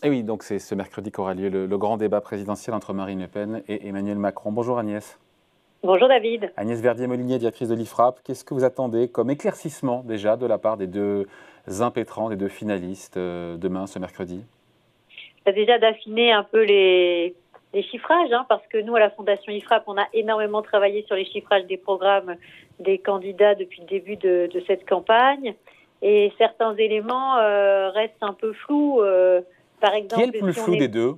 Et oui, donc c'est ce mercredi qu'aura lieu le grand débat présidentiel entre Marine Le Pen et Emmanuel Macron. Bonjour Agnès. Bonjour David. Agnès Verdier-Molinier, directrice de l'IFRAP. Qu'est-ce que vous attendez comme éclaircissement déjà de la part des deux impétrants, des deux finalistes demain, ce mercredi? Déjà d'affiner un peu les chiffrages, parce que nous, à la Fondation IFRAP, on a énormément travaillé sur les chiffrages des programmes des candidats depuis le début de cette campagne. Et certains éléments restent un peu flous. Par Qui est le exemple, plus si on flou est... des deux?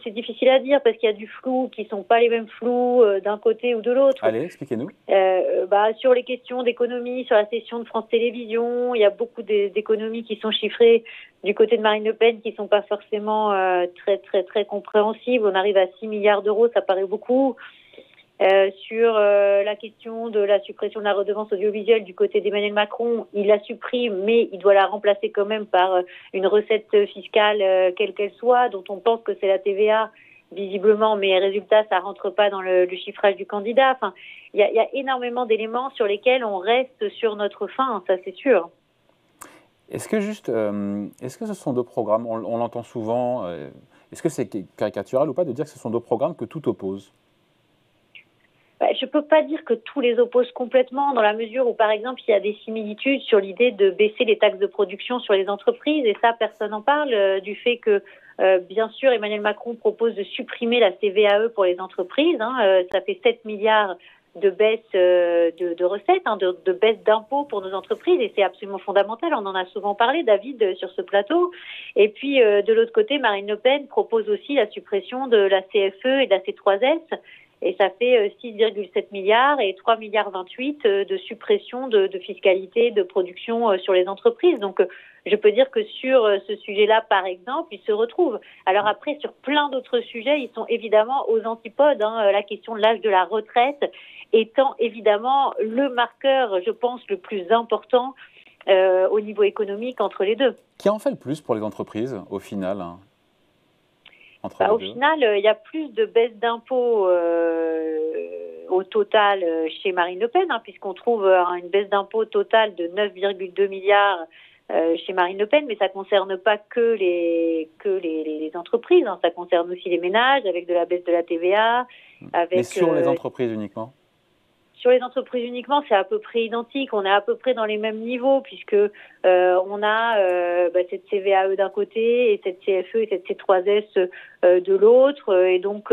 C'est difficile à dire parce qu'il y a du flou qui ne sont pas les mêmes flous d'un côté ou de l'autre. Allez, expliquez-nous. Sur les questions d'économie, sur la session de France Télévisions, il y a beaucoup d'économies qui sont chiffrées du côté de Marine Le Pen qui sont pas forcément très compréhensibles. On arrive à 6 milliards d'euros, ça paraît beaucoup. Sur la question de la suppression de la redevance audiovisuelle du côté d'Emmanuel Macron, il la supprime, mais il doit la remplacer quand même par une recette fiscale quelle qu'elle soit, dont on pense que c'est la TVA visiblement, mais résultat, ça rentre pas dans le chiffrage du candidat. Enfin, il y a énormément d'éléments sur lesquels on reste sur notre faim, ça c'est sûr. Est-ce que ce sont deux programmes, on l'entend souvent, est-ce que c'est caricatural ou pas de dire que ce sont deux programmes que tout oppose? Je ne peux pas dire que tous les opposent complètement, dans la mesure où, par exemple, il y a des similitudes sur l'idée de baisser les taxes de production sur les entreprises, et ça, personne n'en parle, du fait que, bien sûr, Emmanuel Macron propose de supprimer la CVAE pour les entreprises. Ça fait 7 milliards de baisse de recettes, de baisse d'impôts pour nos entreprises, et c'est absolument fondamental. On en a souvent parlé, David, sur ce plateau. Et puis, de l'autre côté, Marine Le Pen propose aussi la suppression de la CFE et de la C3S. Et ça fait 6,7 milliards et 3 milliards 28 de suppression de fiscalité, de production sur les entreprises. Donc, je peux dire que sur ce sujet-là, par exemple, ils se retrouvent. Alors après, sur plein d'autres sujets, ils sont évidemment aux antipodes. La question de l'âge de la retraite étant évidemment le marqueur, je pense, le plus important au niveau économique entre les deux. Qui en fait le plus pour les entreprises, au final, hein, entre les Au deux? final, il y a plus de baisse d'impôts au total chez Marine Le Pen, puisqu'on trouve une baisse d'impôts totale de 9,2 milliards chez Marine Le Pen, mais ça ne concerne pas que les entreprises, ça concerne aussi les ménages, avec de la baisse de la TVA, Mais avec sur les entreprises uniquement? sur les entreprises uniquement, c'est à peu près identique. On est à peu près dans les mêmes niveaux puisque on a cette CVAE d'un côté et cette CFE et cette C3S de l'autre. Et donc,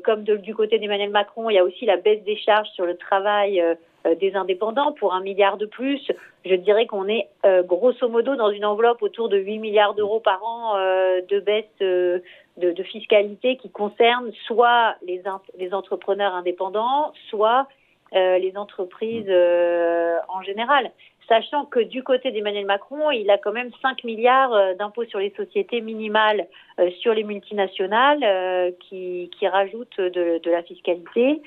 comme du côté d'Emmanuel Macron, il y a aussi la baisse des charges sur le travail des indépendants pour 1 milliard de plus. Je dirais qu'on est grosso modo dans une enveloppe autour de 8 milliards d'euros par an de baisse de fiscalité qui concerne soit les entrepreneurs indépendants, soit les entreprises en général. Sachant que du côté d'Emmanuel Macron, il a quand même 5 milliards d'impôts sur les sociétés minimales sur les multinationales qui rajoutent de la fiscalité.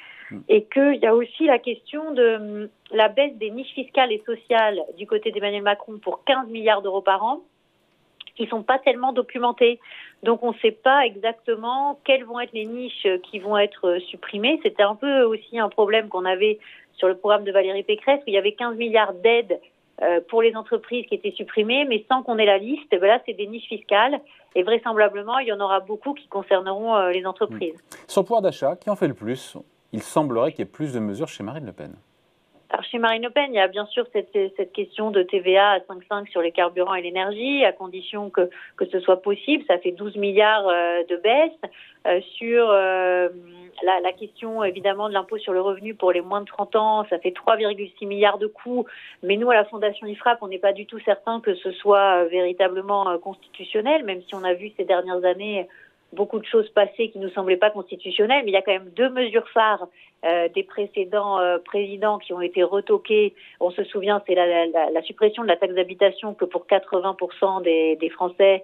Et qu'il y a aussi la question de la baisse des niches fiscales et sociales du côté d'Emmanuel Macron pour 15 milliards d'euros par an, qui ne sont pas tellement documentés. Donc on ne sait pas exactement quelles vont être les niches qui vont être supprimées. C'était un peu aussi un problème qu'on avait sur le programme de Valérie Pécresse, où il y avait 15 milliards d'aides pour les entreprises qui étaient supprimées, mais sans qu'on ait la liste. Et là, c'est des niches fiscales. Et vraisemblablement, il y en aura beaucoup qui concerneront les entreprises. Sur le pouvoir d'achat, qui en fait le plus? Il semblerait qu'il y ait plus de mesures chez Marine Le Pen. Alors chez Marine Le Pen, il y a bien sûr cette question de TVA à 5,5 sur les carburants et l'énergie, à condition que ce soit possible. Ça fait 12 milliards de baisse. Sur la question évidemment de l'impôt sur le revenu pour les moins de 30 ans, ça fait 3,6 milliards de coûts. Mais nous, à la Fondation IFRAP, on n'est pas du tout certain que ce soit véritablement constitutionnel, même si on a vu ces dernières années beaucoup de choses passées qui ne nous semblaient pas constitutionnelles, mais il y a quand même deux mesures phares des précédents présidents qui ont été retoquées. On se souvient, c'est la suppression de la taxe d'habitation que pour 80% des Français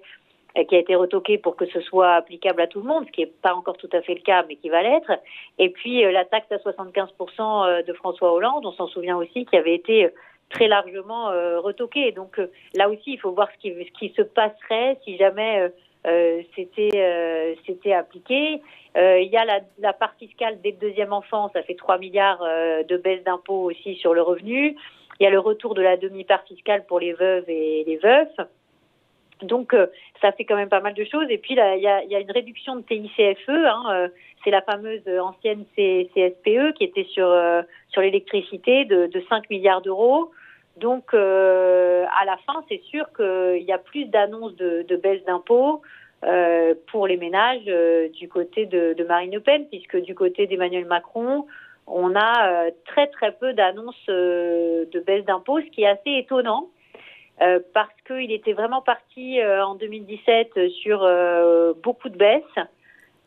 qui a été retoquée pour que ce soit applicable à tout le monde, ce qui n'est pas encore tout à fait le cas, mais qui va l'être. Et puis la taxe à 75% de François Hollande, on s'en souvient aussi, qui avait été très largement retoquée. Donc là aussi, il faut voir ce qui se passerait si jamais c'était appliqué. Il y a la part fiscale dès le deuxième enfant, ça fait 3 milliards de baisse d'impôts aussi sur le revenu. Il y a le retour de la demi-part fiscale pour les veuves et les veufs. Donc, ça fait quand même pas mal de choses. Et puis, là, il y a une réduction de TICFE. C'est la fameuse ancienne CSPE qui était sur l'électricité de 5 milliards d'euros. Donc, à la fin, c'est sûr qu'il y a plus d'annonces de baisse d'impôts pour les ménages du côté de Marine Le Pen, puisque du côté d'Emmanuel Macron, on a très, très peu d'annonces de baisse d'impôts, ce qui est assez étonnant. Parce qu'il était vraiment parti en 2017 sur beaucoup de baisses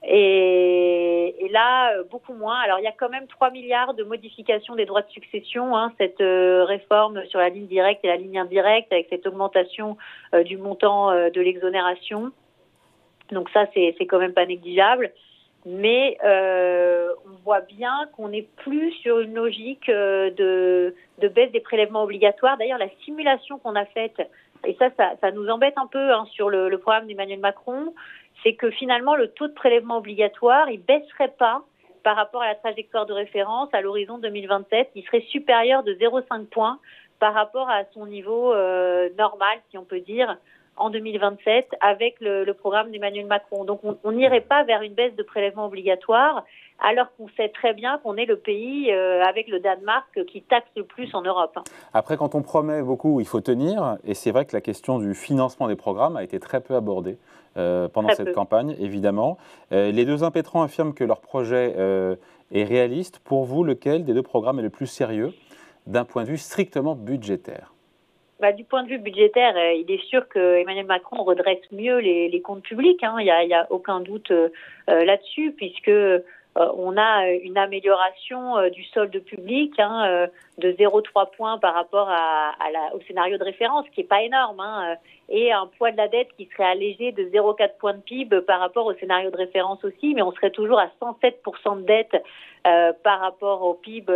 et là beaucoup moins. Alors il y a quand même 3 milliards de modifications des droits de succession, cette réforme sur la ligne directe et la ligne indirecte avec cette augmentation du montant de l'exonération. Donc ça c'est quand même pas négligeable. Mais on voit bien qu'on n'est plus sur une logique de baisse des prélèvements obligatoires. D'ailleurs, la simulation qu'on a faite, et ça nous embête un peu sur le programme d'Emmanuel Macron, c'est que finalement, le taux de prélèvement obligatoire, il baisserait pas par rapport à la trajectoire de référence à l'horizon 2027. Il serait supérieur de 0,5 points par rapport à son niveau normal, si on peut dire, en 2027 avec le programme d'Emmanuel Macron. Donc on n'irait pas vers une baisse de prélèvement obligatoire alors qu'on sait très bien qu'on est le pays avec le Danemark qui taxe le plus en Europe. Après, quand on promet beaucoup, il faut tenir. Et c'est vrai que la question du financement des programmes a été très peu abordée pendant cette campagne, évidemment. Les deux impétrants affirment que leur projet est réaliste. Pour vous, lequel des deux programmes est le plus sérieux d'un point de vue strictement budgétaire ? Du point de vue budgétaire, il est sûr que Emmanuel Macron redresse mieux les comptes publics. Il y a aucun doute là-dessus, puisque on a une amélioration du solde public de 0,3 points par rapport au scénario de référence, qui est pas énorme, et un poids de la dette qui serait allégé de 0,4 points de PIB par rapport au scénario de référence aussi, mais on serait toujours à 107% de dette par rapport au PIB.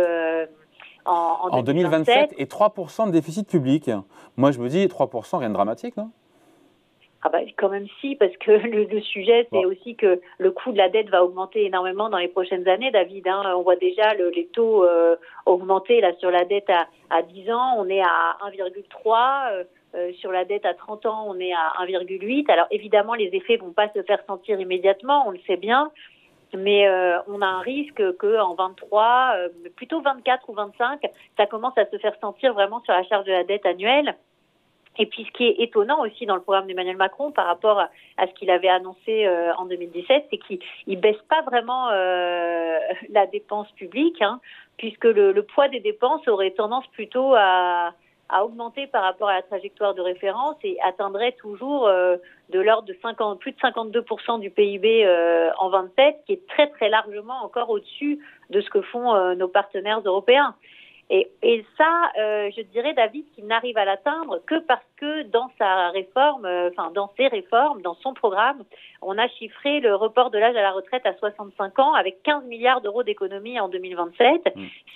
En 2027 et 3% de déficit public. Moi, je me dis 3%, rien de dramatique, non ? Quand même si, parce que le sujet, c'est aussi que le coût de la dette va augmenter énormément dans les prochaines années, David. On voit déjà les taux augmenter là, sur la dette à 10 ans, on est à 1,3. Sur la dette à 30 ans, on est à 1,8. Alors évidemment, les effets vont pas se faire sentir immédiatement, on le sait bien. Mais on a un risque qu'en 23, plutôt 24 ou 25, ça commence à se faire sentir vraiment sur la charge de la dette annuelle. Et puis ce qui est étonnant aussi dans le programme d'Emmanuel Macron par rapport à ce qu'il avait annoncé en 2017, c'est qu'il baisse pas vraiment la dépense publique, puisque le poids des dépenses aurait tendance plutôt à augmenter par rapport à la trajectoire de référence et atteindrait toujours de l'ordre de plus de 52% du PIB en 27, qui est très très largement encore au-dessus de ce que font nos partenaires européens. Et ça, je dirais, David, qu'il n'arrive à l'atteindre que parce que dans sa réforme, dans ses réformes, dans son programme, on a chiffré le report de l'âge à la retraite à 65 ans avec 15 milliards d'euros d'économies en 2027.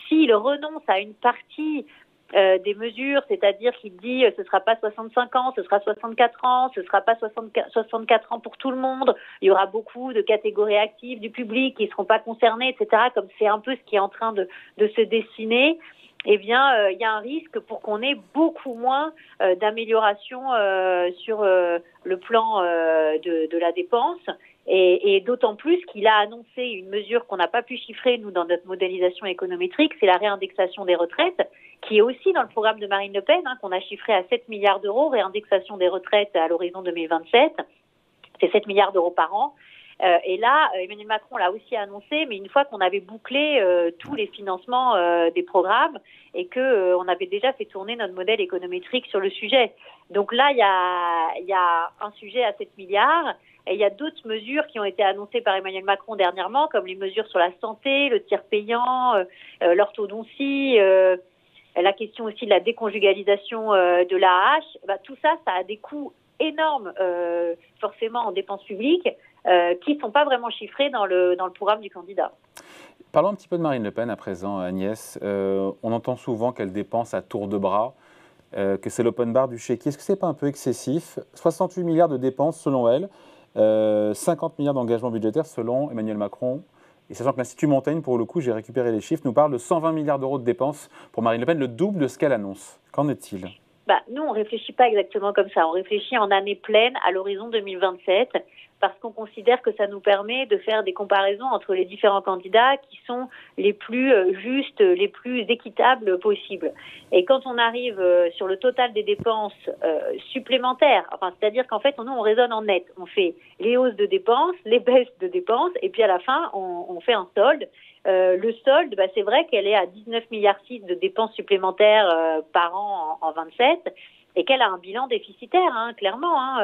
S'il renonce à une partie des mesures, c'est-à-dire qu'il dit ce sera pas 65 ans, ce sera 64 ans, ce sera pas 64 ans pour tout le monde, il y aura beaucoup de catégories actives du public qui ne seront pas concernées, etc., comme c'est un peu ce qui est en train de se dessiner. Eh bien, il y a un risque pour qu'on ait beaucoup moins d'amélioration sur le plan de la dépense. Et d'autant plus qu'il a annoncé une mesure qu'on n'a pas pu chiffrer, nous, dans notre modélisation économétrique, c'est la réindexation des retraites, qui est aussi dans le programme de Marine Le Pen, qu'on a chiffré à 7 milliards d'euros, réindexation des retraites à l'horizon 2027. C'est 7 milliards d'euros par an. Et là, Emmanuel Macron l'a aussi annoncé, mais une fois qu'on avait bouclé tous les financements des programmes et que on avait déjà fait tourner notre modèle économétrique sur le sujet. Donc là, il y a un sujet à 7 milliards. Et il y a d'autres mesures qui ont été annoncées par Emmanuel Macron dernièrement, comme les mesures sur la santé, le tiers payant, l'orthodontie, la question aussi de la déconjugalisation de l'AAH. Tout ça, ça a des coûts énormes, forcément en dépenses publiques, qui ne sont pas vraiment chiffrés dans le programme du candidat. Parlons un petit peu de Marine Le Pen à présent, Agnès. On entend souvent qu'elle dépense à tour de bras, que c'est l'open bar du chéquier. Est-ce que ce n'est pas un peu excessif ? 68 milliards de dépenses selon elle, 50 milliards d'engagements budgétaires selon Emmanuel Macron. Et sachant que l'Institut Montaigne, pour le coup, j'ai récupéré les chiffres, nous parle de 120 milliards d'euros de dépenses pour Marine Le Pen, le double de ce qu'elle annonce. Qu'en est-il ? Nous, on réfléchit pas exactement comme ça. On réfléchit en année pleine à l'horizon 2027 parce qu'on considère que ça nous permet de faire des comparaisons entre les différents candidats qui sont les plus justes, les plus équitables possibles. Et quand on arrive sur le total des dépenses supplémentaires, c'est-à-dire qu'en fait, nous, on raisonne en net. On fait les hausses de dépenses, les baisses de dépenses, et puis à la fin, on fait un solde. Le solde, c'est vrai qu'elle est à 19,6 milliards de dépenses supplémentaires par an en 27 et qu'elle a un bilan déficitaire, clairement.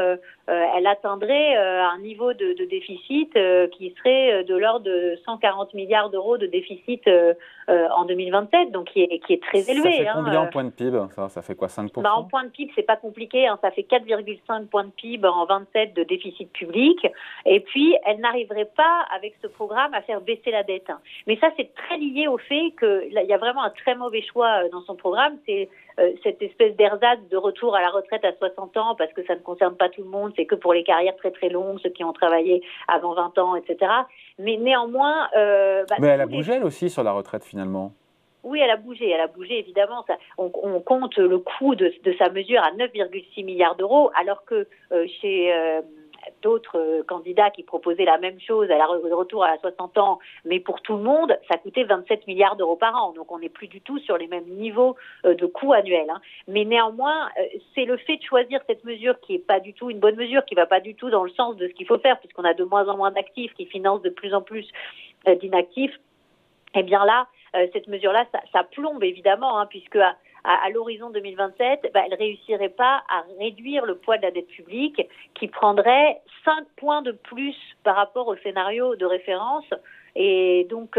Elle atteindrait un niveau de déficit qui serait de l'ordre de 140 milliards d'euros de déficit en 2027, donc qui est très élevé. Ça fait combien en points de PIB? Ça fait quoi, 5%? En points de PIB, c'est pas compliqué. Ça fait 4,5 points de PIB en 27 de déficit public. Et puis, elle n'arriverait pas, avec ce programme, à faire baisser la dette. Mais ça, c'est très lié au fait qu'il y a vraiment un très mauvais choix dans son programme. C'est cette espèce d'ersatz de retour à la retraite à 60 ans, parce que ça ne concerne pas tout le monde, c'est que pour les carrières très très longues, ceux qui ont travaillé avant 20 ans, etc. Mais néanmoins... mais elle a bougé, elle aussi, sur la retraite, finalement. Oui, elle a bougé évidemment. On compte le coût de sa mesure à 9,6 milliards d'euros, alors que chez d'autres candidats qui proposaient la même chose, à le retour à 60 ans, mais pour tout le monde, ça coûtait 27 milliards d'euros par an. Donc on n'est plus du tout sur les mêmes niveaux de coûts annuels. Mais néanmoins, c'est le fait de choisir cette mesure qui n'est pas du tout une bonne mesure, qui ne va pas du tout dans le sens de ce qu'il faut faire, puisqu'on a de moins en moins d'actifs qui financent de plus en plus d'inactifs. Eh bien là, cette mesure-là, ça plombe évidemment, puisque à l'horizon 2027, elle ne réussirait pas à réduire le poids de la dette publique, qui prendrait 5 points de plus par rapport au scénario de référence. Et donc,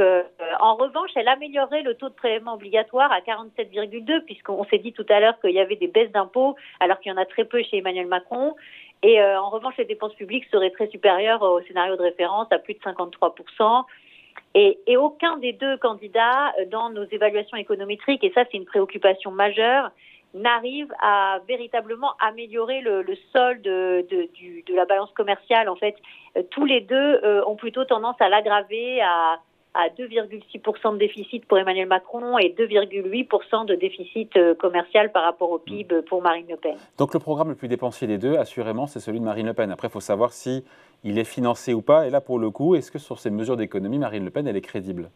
en revanche, elle améliorerait le taux de prélèvement obligatoire à 47,2, puisqu'on s'est dit tout à l'heure qu'il y avait des baisses d'impôts, alors qu'il y en a très peu chez Emmanuel Macron. Et en revanche, les dépenses publiques seraient très supérieures au scénario de référence, à plus de 53%. Et aucun des deux candidats, dans nos évaluations économétriques, et ça c'est une préoccupation majeure, n'arrive à véritablement améliorer le solde de la balance commerciale. En fait, tous les deux ont plutôt tendance à l'aggraver à 2,6% de déficit pour Emmanuel Macron et 2,8% de déficit commercial par rapport au PIB pour Marine Le Pen. Donc le programme le plus dépensier des deux, assurément, c'est celui de Marine Le Pen. Après, il faut savoir si il est financé ou pas. Et là, pour le coup, est-ce que sur ces mesures d'économie, Marine Le Pen, elle est crédible?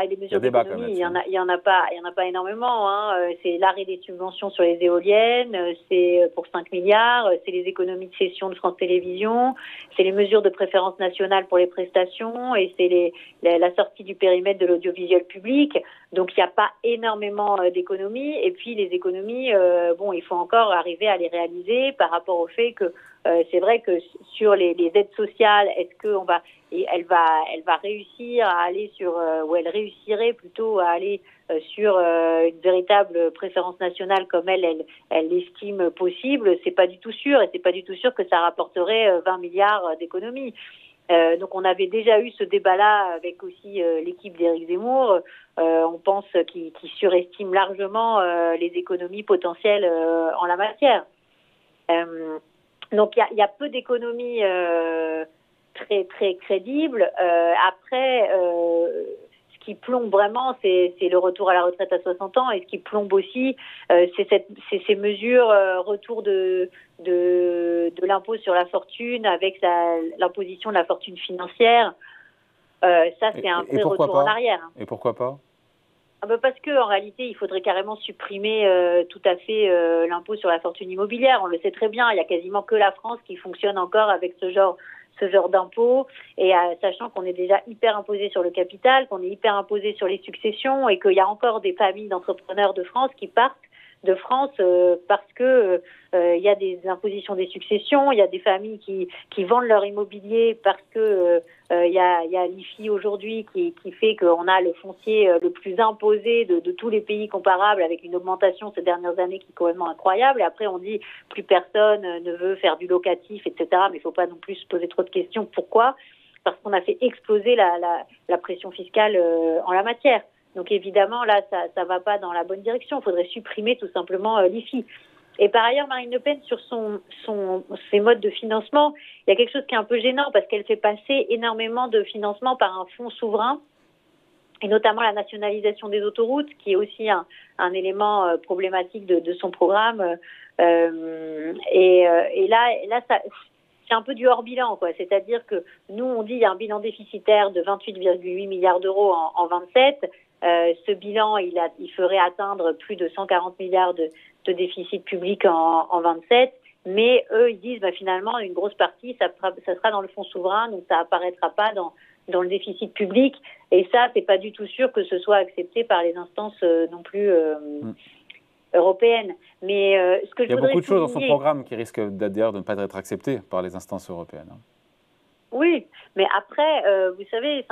Les mesures d'économie, il y en a pas énormément. C'est l'arrêt des subventions sur les éoliennes, c'est pour 5 milliards, c'est les économies de cession de France Télévisions, c'est les mesures de préférence nationale pour les prestations et c'est la sortie du périmètre de l'audiovisuel public. Donc il n'y a pas énormément d'économies. Et puis les économies, il faut encore arriver à les réaliser par rapport au fait que c'est vrai que sur les aides sociales, est-ce qu'on va elle va réussir à aller sur ou elle réussirait plutôt à aller sur une véritable préférence nationale comme elle l'estime possible. C'est pas du tout sûr, et c'est pas du tout sûr que ça rapporterait 20 milliards d'économies. Donc on avait déjà eu ce débat-là avec aussi l'équipe d'Éric Zemmour. On pense qu'il surestime largement les économies potentielles en la matière. Donc il y a peu d'économies très très crédibles. Après, ce qui plombe vraiment, c'est le retour à la retraite à 60 ans, et ce qui plombe aussi, c'est ces mesures retour de l'impôt sur la fortune avec l'imposition de la fortune financière. Ça, c'est un vrai retour en arrière. Et pourquoi pas? Parce que en réalité, il faudrait carrément supprimer tout à fait l'impôt sur la fortune immobilière. On le sait très bien, il y a quasiment que la France qui fonctionne encore avec ce genre d'impôt, et sachant qu'on est déjà hyper imposé sur le capital, qu'on est hyper imposé sur les successions, et qu'il y a encore des familles d'entrepreneurs de France qui partent de France parce que il y a des impositions des successions, il y a des familles qui vendent leur immobilier parce que il y a l'IFI aujourd'hui qui fait qu'on a le foncier le plus imposé de tous les pays comparables, avec une augmentation ces dernières années qui est complètement incroyable. Et après on dit plus personne ne veut faire du locatif, etc. Mais il faut pas non plus se poser trop de questions. Pourquoi? Parce qu'on a fait exploser la pression fiscale en la matière. Donc évidemment, là, ça va pas dans la bonne direction. Il faudrait supprimer tout simplement l'IFI. Et par ailleurs, Marine Le Pen, sur ses modes de financement, il y a quelque chose qui est un peu gênant, parce qu'elle fait passer énormément de financement par un fonds souverain et notamment la nationalisation des autoroutes, qui est aussi un élément problématique de son programme. Et là c'est un peu du hors bilan, quoi. C'est-à-dire que nous, on dit qu'il y a un bilan déficitaire de 28,8 milliards d'euros en 27. Ce bilan, il ferait atteindre plus de 140 milliards de déficit public en 27. Mais eux, ils disent finalement, une grosse partie, ça sera dans le fonds souverain, donc ça apparaîtra pas dans le déficit public. Et ça, c'est pas du tout sûr que ce soit accepté par les instances non plus européennes. Mais ce que il y a beaucoup de choses dans son programme qui risquent d'ailleurs de ne pas être acceptées par les instances européennes. Oui, mais après, vous savez,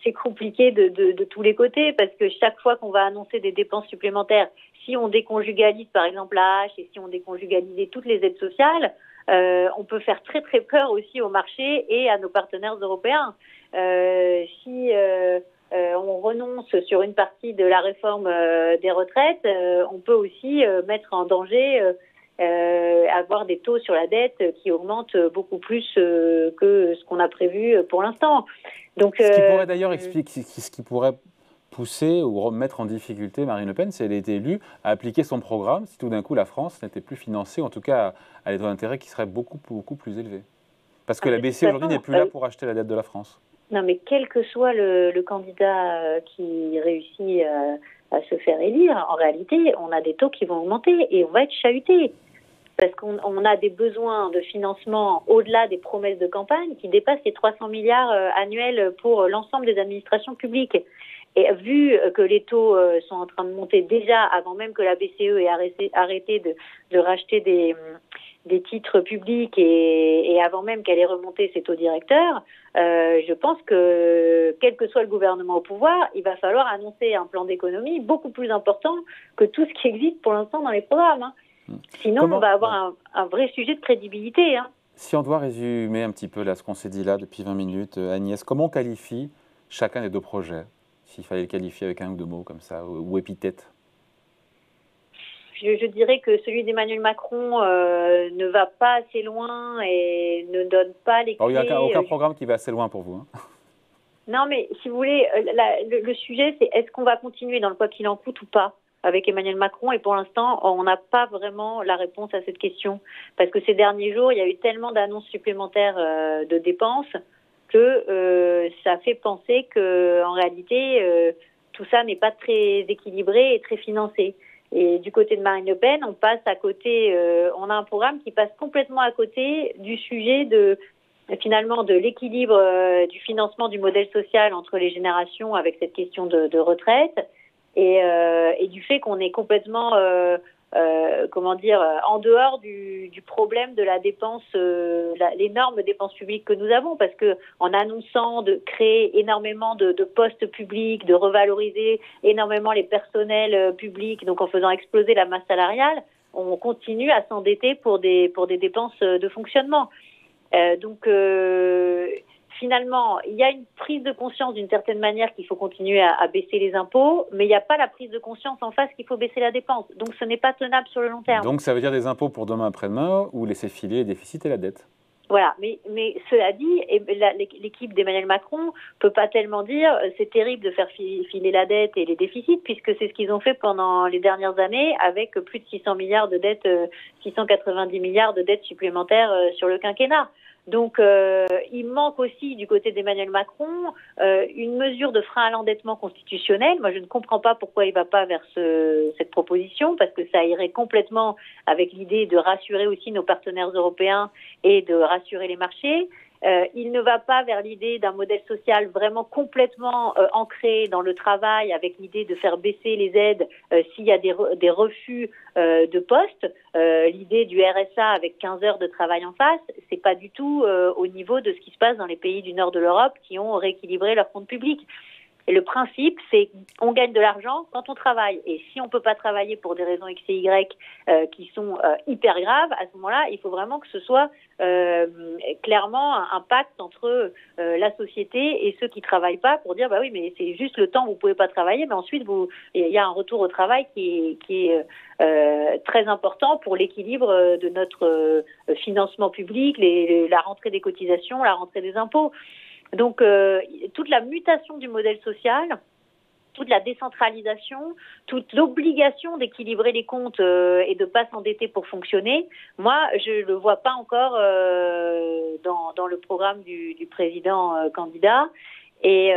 c'est compliqué de tous les côtés, parce que chaque fois qu'on va annoncer des dépenses supplémentaires, si on déconjugalise par exemple la hache et si on déconjugalisait toutes les aides sociales, on peut faire très très peur aussi au marché et à nos partenaires européens. Si on renonce sur une partie de la réforme des retraites, on peut aussi mettre en danger avoir des taux sur la dette qui augmentent beaucoup plus que ce qu'on a prévu pour l'instant. Donc, ce qui pourrait d'ailleurs expliquer, ce qui pourrait pousser ou remettre en difficulté Marine Le Pen, si elle était élue, à appliquer son programme, si tout d'un coup la France n'était plus financée, en tout cas à des taux d'intérêt qui seraient beaucoup plus élevés. Parce que la BCE aujourd'hui n'est plus là pour acheter la dette de la France. Non, mais quel que soit le candidat qui réussit à se faire élire, en réalité, on a des taux qui vont augmenter et on va être chahuté. Parce qu'on a des besoins de financement au-delà des promesses de campagne qui dépassent les 300 milliards annuels pour l'ensemble des administrations publiques. Et vu que les taux sont en train de monter déjà avant même que la BCE ait arrêté de racheter des titres publics et avant même qu'elle ait remonté ses taux directeurs, je pense que quel que soit le gouvernement au pouvoir, il va falloir annoncer un plan d'économie beaucoup plus important que tout ce qui existe pour l'instant dans les programmes. Hein. Sinon, on va avoir un vrai sujet de crédibilité. Hein. Si on doit résumer un petit peu là, ce qu'on s'est dit là depuis 20 minutes, Agnès, comment on qualifie chacun des deux projets, s'il fallait le qualifier avec un ou deux mots comme ça, ou épithète? Je dirais que celui d'Emmanuel Macron ne va pas assez loin et ne donne pas les clés. Il n'y a aucun programme qui va assez loin pour vous. Hein. Non, mais si vous voulez, le sujet, c'est est-ce qu'on va continuer dans le quoi qu'il en coûte ou pas avec Emmanuel Macron, et pour l'instant, on n'a pas vraiment la réponse à cette question. Parce que ces derniers jours, il y a eu tellement d'annonces supplémentaires de dépenses que ça fait penser qu'en réalité, tout ça n'est pas très équilibré et très financé. Et du côté de Marine Le Pen, on passe à côté, on a un programme qui passe complètement à côté du sujet finalement de l'équilibre du financement du modèle social entre les générations avec cette question de retraite. Et du fait qu'on est complètement, en dehors du problème de la dépense, l'énorme dépense publique que nous avons, parce que en annonçant de créer énormément de postes publics, de revaloriser énormément les personnels publics, donc en faisant exploser la masse salariale, on continue à s'endetter pour des dépenses de fonctionnement. Finalement, il y a une prise de conscience d'une certaine manière qu'il faut continuer à baisser les impôts, mais il n'y a pas la prise de conscience en face qu'il faut baisser la dépense. Donc ce n'est pas tenable sur le long terme. Donc ça veut dire des impôts pour demain après-demain ou laisser filer les déficits et la dette. Voilà, mais cela dit, l'équipe d'Emmanuel Macron ne peut pas tellement dire c'est terrible de faire filer la dette et les déficits, puisque c'est ce qu'ils ont fait pendant les dernières années avec plus de 600 milliards de dettes, 690 milliards de dettes supplémentaires sur le quinquennat. Donc, il manque aussi du côté d'Emmanuel Macron une mesure de frein à l'endettement constitutionnel. Moi, je ne comprends pas pourquoi il ne va pas vers cette proposition, parce que ça irait complètement avec l'idée de rassurer aussi nos partenaires européens et de rassurer les marchés. Il ne va pas vers l'idée d'un modèle social vraiment complètement ancré dans le travail, avec l'idée de faire baisser les aides s'il y a des refus de poste. L'idée du RSA avec 15 heures de travail en face, c'est pas du tout au niveau de ce qui se passe dans les pays du nord de l'Europe qui ont rééquilibré leurs comptes publics. Et le principe, c'est qu'on gagne de l'argent quand on travaille. Et si on ne peut pas travailler pour des raisons X et Y qui sont hyper graves, à ce moment-là, il faut vraiment que ce soit clairement un pacte entre la société et ceux qui ne travaillent pas pour dire, bah oui, mais c'est juste le temps où vous ne pouvez pas travailler, mais ensuite, il y a un retour au travail qui est très important pour l'équilibre de notre financement public, la rentrée des cotisations, la rentrée des impôts. Donc, toute la mutation du modèle social, toute la décentralisation, toute l'obligation d'équilibrer les comptes et de ne pas s'endetter pour fonctionner, moi, je ne le vois pas encore dans le programme du président candidat. Et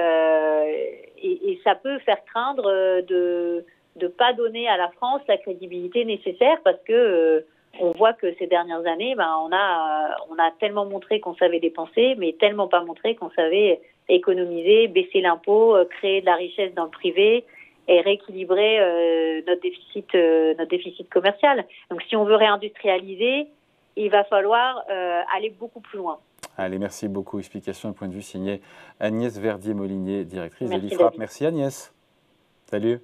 ça peut faire craindre de ne pas donner à la France la crédibilité nécessaire parce que on voit que ces dernières années, on a tellement montré qu'on savait dépenser, mais tellement pas montré qu'on savait économiser, baisser l'impôt, créer de la richesse dans le privé et rééquilibrer notre déficit commercial. Donc si on veut réindustrialiser, il va falloir aller beaucoup plus loin. Allez, merci beaucoup. Explication et point de vue signé Agnès Verdier-Molinier, directrice de Merci, l'IFRAP. David. Merci Agnès. Salut.